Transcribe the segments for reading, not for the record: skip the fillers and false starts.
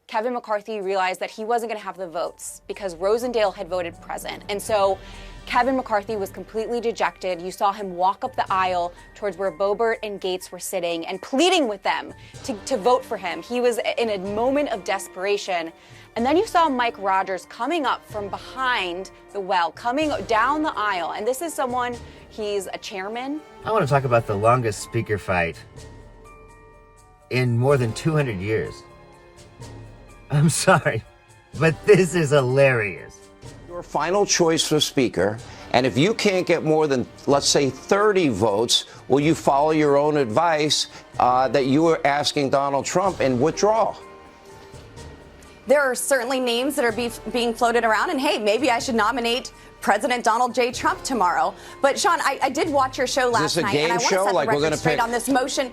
Kevin McCarthy realized that he wasn't going to have the votes because Rosendale had voted present. And so Kevin McCarthy was completely dejected. You saw him walk up the aisle towards where Boebert and Gates were sitting and pleading with them to vote for him. He was in a moment of desperation. And then you saw Mike Rogers coming up from behind the well, coming down the aisle. And this is someone, he's a chairman. I want to talk about the longest speaker fight in more than 200 years. I'm sorry, but this is hilarious. Your final choice for Speaker, and if you can't get more than, let's say, 30 votes, will you follow your own advice that you were asking Donald Trump and withdraw? There are certainly names that are being floated around, and hey, maybe I should nominate President Donald J. Trump tomorrow. But Sean, I did watch your show last night, and I want to set the record straight on this motion.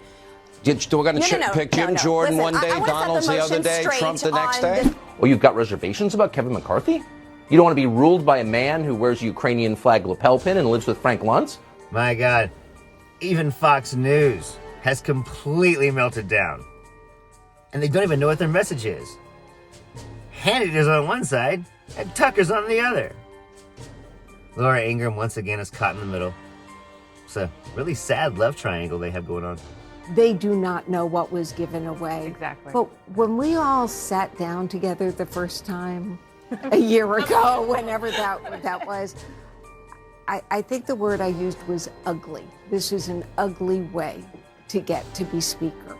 We're going to pick Jim Jordan one day, Donald's the other day, Trump the next day? Well, you've got reservations about Kevin McCarthy? You don't want to be ruled by a man who wears a Ukrainian flag lapel pin and lives with Frank Luntz? My God, even Fox News has completely melted down. And they don't even know what their message is. Hannity's on one side, and Tucker's on the other. Laura Ingraham once again is caught in the middle. It's a really sad love triangle they have going on. They do not know what was given away. Exactly. But when we all sat down together the first time, a year ago, whenever that was, I think the word I used was ugly. This is an ugly way to get to be Speaker.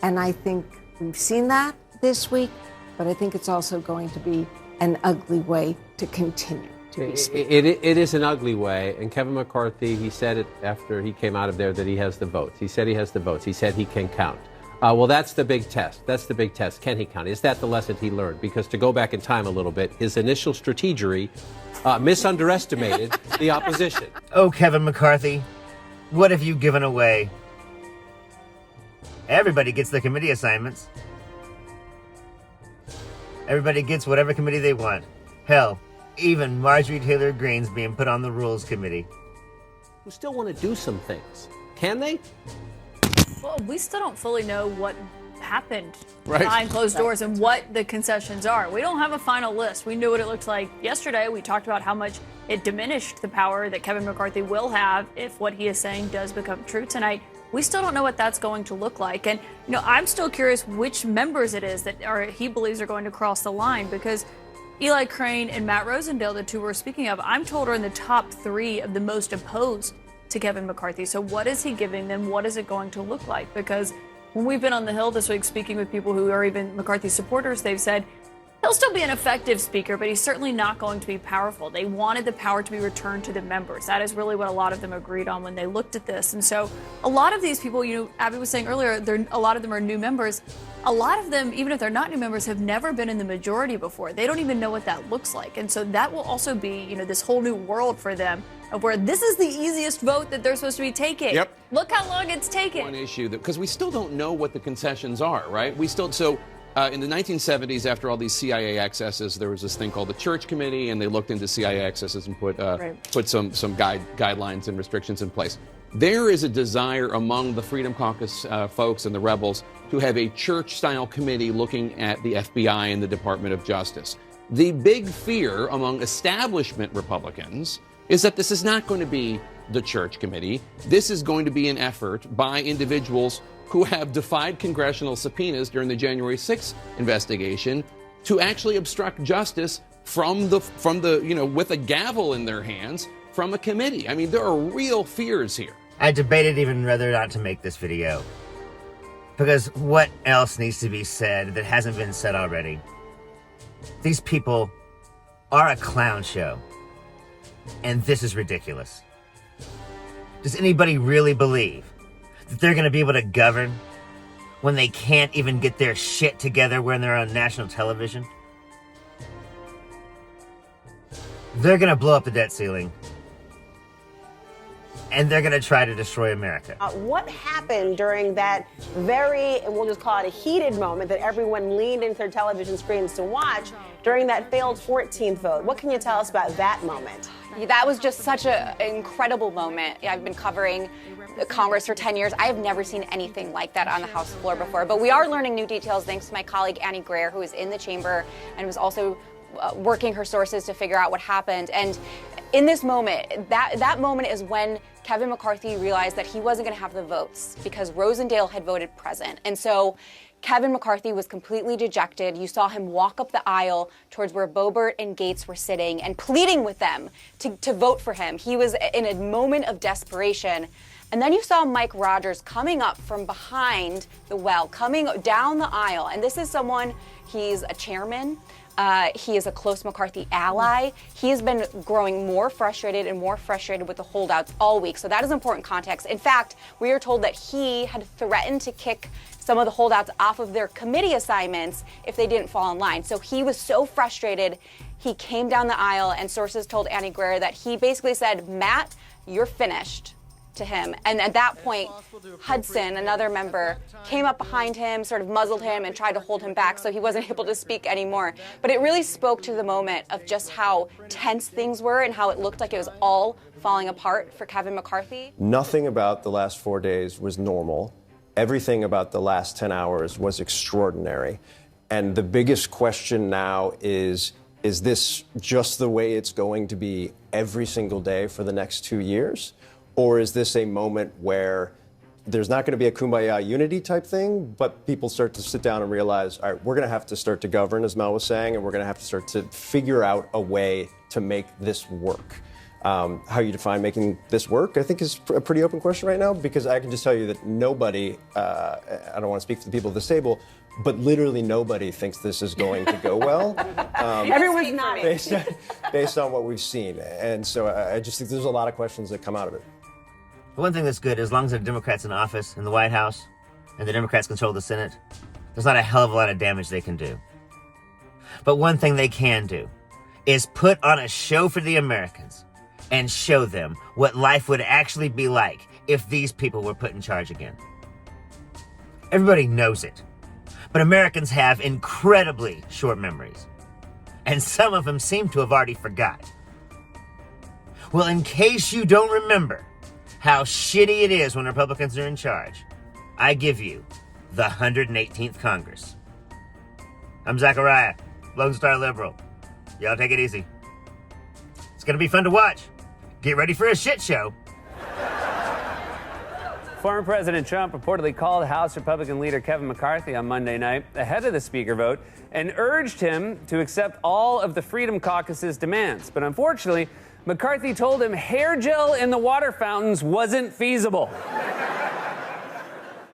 And I think we've seen that this week, but I think it's also going to be an ugly way to continue to be Speaker. It is an ugly way, and Kevin McCarthy, he said it after he came out of there that he has the votes. He said he has the votes. He said he can count. Well, that's the big test. That's the big test. Can he count? Is that the lesson he learned? Because to go back in time a little bit, his initial strategery misunderestimated the opposition. Oh, Kevin McCarthy, what have you given away? Everybody gets the committee assignments. Everybody gets whatever committee they want. Hell, even Marjorie Taylor Greene's being put on the Rules Committee. Who still want to do some things. Can they? Well, we still don't fully know what happened Right. behind closed doors and what the concessions are. We don't have a final list. We knew what it looked like yesterday. We talked about how much it diminished the power that Kevin McCarthy will have if what he is saying does become true tonight. We still don't know what that's going to look like. And, I'm still curious which members it is that he believes are going to cross the line, because Eli Crane and Matt Rosendale, the two we're speaking of, I'm told are in the top 3 of the most opposed to Kevin McCarthy. So what is he giving them? What is it going to look like? Because when we've been on the Hill this week speaking with people who are even McCarthy supporters, they've said he'll still be an effective speaker, but he's certainly not going to be powerful. They wanted the power to be returned to the members. That is really what a lot of them agreed on when they looked at this. And so a lot of these people, Abby was saying earlier, a lot of them are new members. A lot of them, even if they're not new members, have never been in the majority before. They don't even know what that looks like. And so that will also be, this whole new world for them, of where this is the easiest vote that they're supposed to be taking. Yep. Look how long it's taken. One issue, because we still don't know what the concessions are, right? In the 1970s, after all these CIA excesses, there was this thing called the Church Committee, and they looked into CIA excesses and put some guidelines and restrictions in place. There is a desire among the Freedom Caucus folks and the rebels to have a church-style committee looking at the FBI and the Department of Justice. The big fear among establishment Republicans is that this is not going to be the Church Committee. This is going to be an effort by individuals who have defied congressional subpoenas during the January 6th investigation to actually obstruct justice from the with a gavel in their hands from a committee. I mean, there are real fears here. I debated even whether or not to make this video, because what else needs to be said that hasn't been said already? These people are a clown show, and this is ridiculous. Does anybody really believe that they're going to be able to govern when they can't even get their shit together when they're on national television? They're going to blow up the debt ceiling, and they're going to try to destroy America. What happened during that very, we'll just call it a heated moment that everyone leaned into their television screens to watch during that failed 14th vote? What can you tell us about that moment? That was just such an incredible moment. I've been covering Congress for 10 years. I have never seen anything like that on the House floor before. But we are learning new details thanks to my colleague Annie Greer, who is in the chamber and was also working her sources to figure out what happened. And in this moment, that moment is when Kevin McCarthy realized that he wasn't going to have the votes because Rosendale had voted present. And so Kevin McCarthy was completely dejected. You saw him walk up the aisle towards where Boebert and Gates were sitting and pleading with them to vote for him. He was in a moment of desperation. And then you saw Mike Rogers coming up from behind the well, coming down the aisle. And this is someone, he's a chairman. He is a close McCarthy ally. He has been growing more frustrated with the holdouts all week. So that is important context. In fact, we are told that he had threatened to kick some of the holdouts off of their committee assignments if they didn't fall in line. So he was so frustrated, he came down the aisle, and sources told Annie Greer that he basically said, "Matt, you're finished," to him. And at that point, Hudson, another member, came up behind him, sort of muzzled him and tried to hold him back so he wasn't able to speak anymore. But it really spoke to the moment of just how tense things were and how it looked like it was all falling apart for Kevin McCarthy. Nothing about the last 4 days was normal. Everything about the last 10 hours was extraordinary. And the biggest question now is this just the way it's going to be every single day for the next 2 years? Or is this a moment where there's not going to be a kumbaya unity type thing, but people start to sit down and realize, all right, we're going to have to start to govern, as Mel was saying, and we're going to have to start to figure out a way to make this work. How you define making this work, I think, is a pretty open question right now, because I can just tell you that nobody, I don't want to speak for the people of this table, but literally nobody thinks this is going to go well. Everyone's not. Based on what we've seen. And so I just think there's a lot of questions that come out of it. The one thing that's good, as long as the Democrats in office in the White House and the Democrats control the Senate, there's not a hell of a lot of damage they can do. But one thing they can do is put on a show for the Americans and show them what life would actually be like if these people were put in charge again. Everybody knows it, but Americans have incredibly short memories, and some of them seem to have already forgot. Well, in case you don't remember how shitty it is when Republicans are in charge, I give you the 118th Congress. I'm Zachariah, Lone Star Liberal. Y'all take it easy. It's gonna be fun to watch. Get ready for a shit show. Former President Trump reportedly called House Republican leader Kevin McCarthy on Monday night ahead of the speaker vote and urged him to accept all of the Freedom Caucus's demands. But unfortunately, McCarthy told him hair gel in the water fountains wasn't feasible.